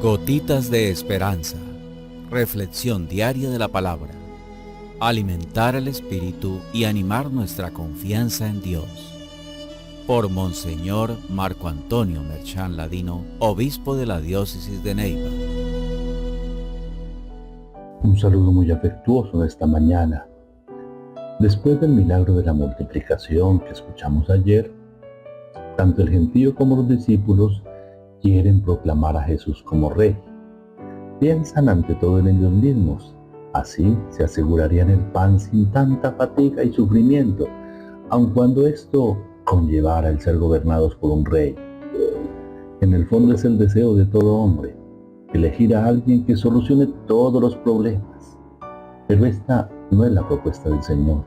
Gotitas de esperanza. Reflexión diaria de la palabra. Alimentar el espíritu y animar nuestra confianza en Dios. Por Monseñor Marco Antonio Merchán Ladino, obispo de la diócesis de Neiva. Un saludo muy afectuoso de esta mañana. Después del milagro de la multiplicación que escuchamos ayer, tanto el gentío como los discípulos quieren proclamar a Jesús como Rey. Piensan ante todo en ellos mismos. Así se asegurarían el pan sin tanta fatiga y sufrimiento, aun cuando esto conllevara el ser gobernados por un rey. En el fondo es el deseo de todo hombre, elegir a alguien que solucione todos los problemas. Pero esta no es la propuesta del Señor,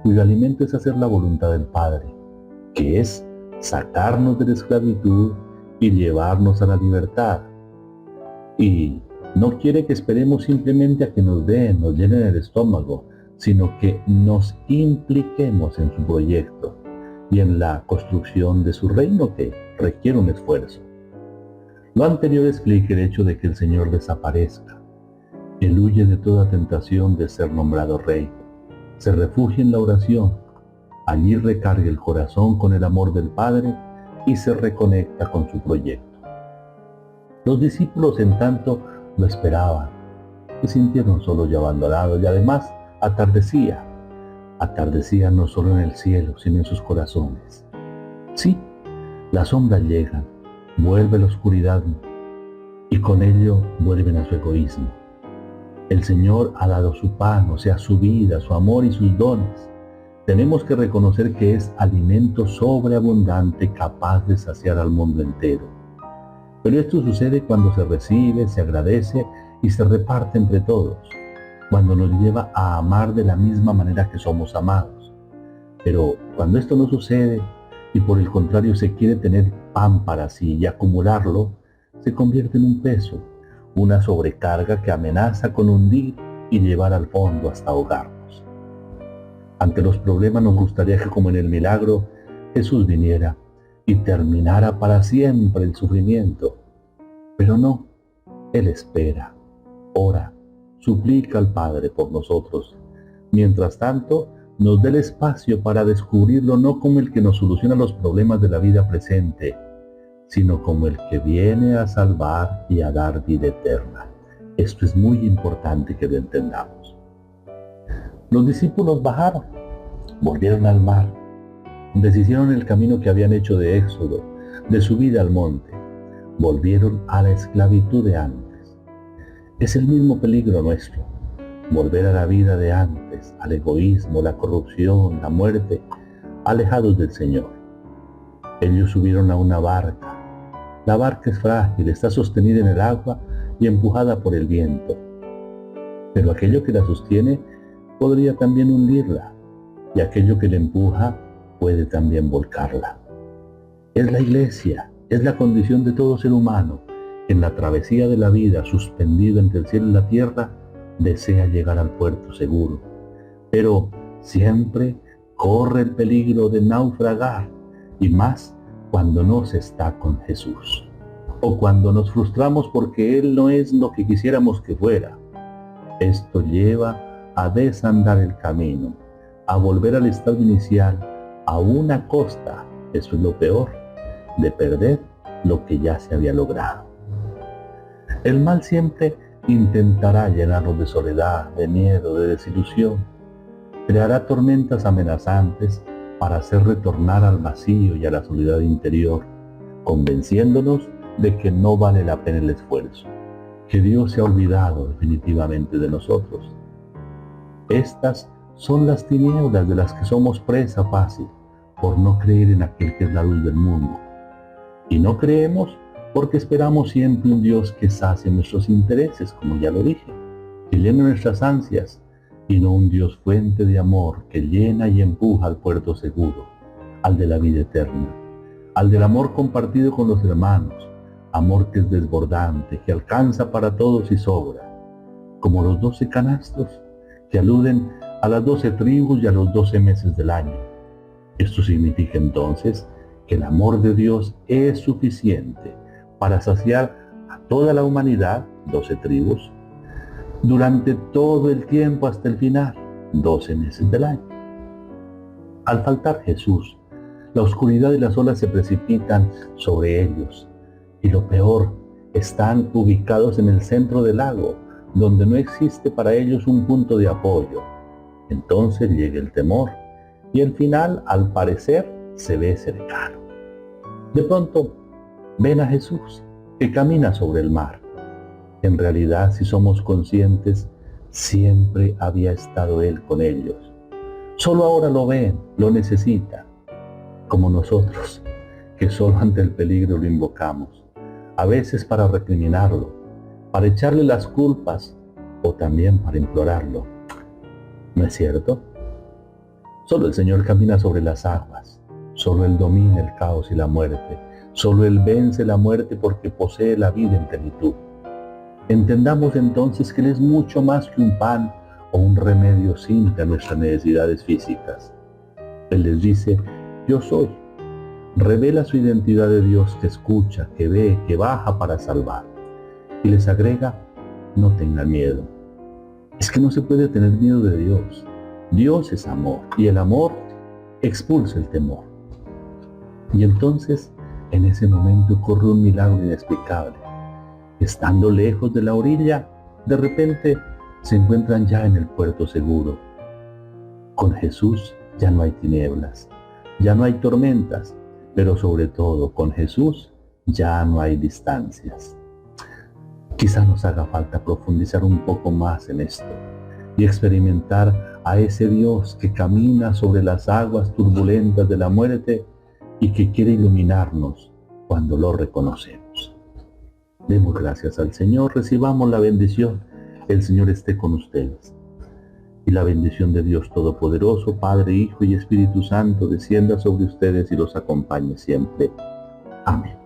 cuyo alimento es hacer la voluntad del Padre, que es sacarnos de la esclavitud y llevarnos a la libertad. Y no quiere que esperemos simplemente a que nos den, nos llenen el estómago, sino que nos impliquemos en su proyecto y en la construcción de su reino, que requiere un esfuerzo. Lo anterior explica el hecho de que el Señor desaparezca. Él huye de toda tentación de ser nombrado Rey. Se refugia en la oración. Allí recarga el corazón con el amor del Padre y se reconecta con su proyecto. Los discípulos, en tanto, lo esperaban. Se sintieron solos y abandonados, y además atardecía. Atardecía no solo en el cielo, sino en sus corazones. Sí, las sombras llegan, vuelve la oscuridad, y con ello vuelven a su egoísmo. El Señor ha dado su pan, o sea, su vida, su amor y sus dones. Tenemos que reconocer que es alimento sobreabundante, capaz de saciar al mundo entero. Pero esto sucede cuando se recibe, se agradece y se reparte entre todos, cuando nos lleva a amar de la misma manera que somos amados. Pero cuando esto no sucede y por el contrario se quiere tener pan para sí y acumularlo, se convierte en un peso, una sobrecarga que amenaza con hundir y llevar al fondo hasta ahogarnos. Ante los problemas nos gustaría que, como en el milagro, Jesús viniera y terminara para siempre el sufrimiento. Pero no, Él espera, ora, suplica al Padre por nosotros. Mientras tanto, nos da el espacio para descubrirlo no como el que nos soluciona los problemas de la vida presente, sino como el que viene a salvar y a dar vida eterna. Esto es muy importante que lo entendamos. Los discípulos bajaron, volvieron al mar, deshicieron el camino que habían hecho de éxodo, de subida al monte, volvieron a la esclavitud de antes. Es el mismo peligro nuestro, volver a la vida de antes, al egoísmo, la corrupción, la muerte, alejados del Señor. Ellos subieron a una barca. La barca es frágil, está sostenida en el agua y empujada por el viento. Pero aquello que la sostiene podría también hundirla, y aquello que la empuja puede también volcarla. Es la Iglesia, es la condición de todo ser humano. En la travesía de la vida, suspendido entre el cielo y la tierra, desea llegar al puerto seguro, pero siempre corre el peligro de naufragar, y más cuando no se está con Jesús, o cuando nos frustramos porque Él no es lo que quisiéramos que fuera. Esto lleva a desandar el camino, a volver al estado inicial, a una costa, eso es lo peor, de perder lo que ya se había logrado. El mal siempre intentará llenarnos de soledad, de miedo, de desilusión. Creará tormentas amenazantes para hacer retornar al vacío y a la soledad interior, convenciéndonos de que no vale la pena el esfuerzo, que Dios se ha olvidado definitivamente de nosotros. Estas son las tinieblas de las que somos presa fácil por no creer en aquel que es la luz del mundo. Y no creemos porque esperamos siempre un Dios que sacie nuestros intereses, como ya lo dije, que llene nuestras ansias, y no un Dios fuente de amor que llena y empuja al puerto seguro, al de la vida eterna, al del amor compartido con los hermanos, amor que es desbordante, que alcanza para todos y sobra, como los 12 canastos que aluden a las 12 tribus y a los 12 meses del año. Esto significa entonces que el amor de Dios es suficiente para saciar a toda la humanidad, 12 tribus, durante todo el tiempo hasta el final, 12 meses del año. Al faltar Jesús, la oscuridad y las olas se precipitan sobre ellos. Y lo peor, están ubicados en el centro del lago, donde no existe para ellos un punto de apoyo. Entonces llega el temor, y el final, al parecer, se ve cercano. De pronto, ven a Jesús, que camina sobre el mar. En realidad, si somos conscientes, siempre había estado Él con ellos. Solo ahora lo ven, lo necesitan, como nosotros, que solo ante el peligro lo invocamos, a veces para recriminarlo, para echarle las culpas o también para implorarlo. ¿No es cierto? Solo el Señor camina sobre las aguas, solo Él domina el caos y la muerte, solo Él vence la muerte porque posee la vida en plenitud. Entendamos entonces que Él es mucho más que un pan o un remedio simple a nuestras necesidades físicas. Él les dice, yo soy. Revela su identidad de Dios que escucha, que ve, que baja para salvar. Y les agrega, no tengan miedo. Es que no se puede tener miedo de Dios. Dios es amor y el amor expulsa el temor. Y entonces, en ese momento ocurre un milagro inexplicable. Estando lejos de la orilla, de repente se encuentran ya en el puerto seguro. Con Jesús ya no hay tinieblas, ya no hay tormentas, pero sobre todo con Jesús ya no hay distancias. Quizá nos haga falta profundizar un poco más en esto y experimentar a ese Dios que camina sobre las aguas turbulentas de la muerte y que quiere iluminarnos cuando lo reconocemos. Demos gracias al Señor, recibamos la bendición. El Señor esté con ustedes. Y la bendición de Dios Todopoderoso, Padre, Hijo y Espíritu Santo, descienda sobre ustedes y los acompañe siempre. Amén.